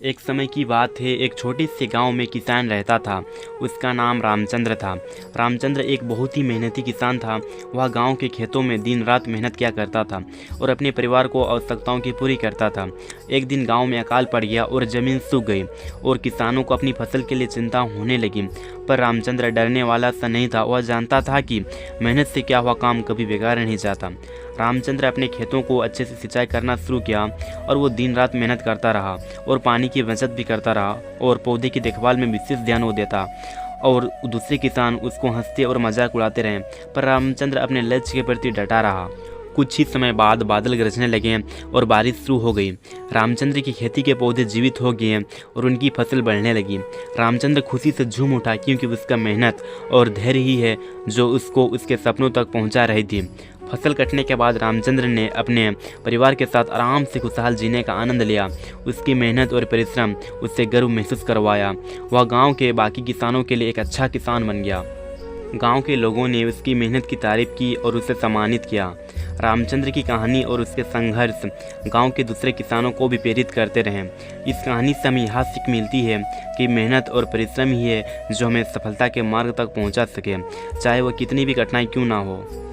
एक समय की बात है, एक छोटे से गांव में किसान रहता था। उसका नाम रामचंद्र था। रामचंद्र एक बहुत ही मेहनती किसान था। वह गांव के खेतों में दिन रात मेहनत किया करता था और अपने परिवार को आवश्यकताओं की पूरी करता था। एक दिन गांव में अकाल पड़ गया और ज़मीन सूख गई और किसानों को अपनी फसल के लिए चिंता होने लगी। पर रामचंद्र डरने वाला सा नहीं था। वह जानता था कि मेहनत से क्या हुआ काम कभी बेकार नहीं जाता। रामचंद्र अपने खेतों को अच्छे से सिंचाई करना शुरू किया और वो दिन रात मेहनत करता रहा और पानी की बचत भी करता रहा और पौधे की देखभाल में विशेष ध्यान वो देता। और दूसरे किसान उसको हंसते और मजाक उड़ाते रहे, पर रामचंद्र अपने लक्ष्य के प्रति डटा रहा। कुछ ही समय बाद बादल गरजने लगे और बारिश शुरू हो गई। रामचंद्र की खेती के पौधे जीवित हो गए और उनकी फसल बढ़ने लगी। रामचंद्र खुशी से झूम उठा, क्योंकि उसका मेहनत और धैर्य ही है जो उसको उसके सपनों तक पहुंचा रही थी। फसल कटने के बाद रामचंद्र ने अपने परिवार के साथ आराम से खुशहाल जीने का आनंद लिया। उसकी मेहनत और परिश्रम उससे गर्व महसूस करवाया। वह गांव के बाकी किसानों के लिए एक अच्छा किसान बन गया। गांव के लोगों ने उसकी मेहनत की तारीफ की और उसे सम्मानित किया। रामचंद्र की कहानी और उसके संघर्ष गांव के दूसरे किसानों को भी प्रेरित करते रहे। इस कहानी से हमें यह सीख मिलती है कि मेहनत और परिश्रम ही है जो हमें सफलता के मार्ग तक पहुंचा सके, चाहे वह कितनी भी कठिनाई क्यों ना हो।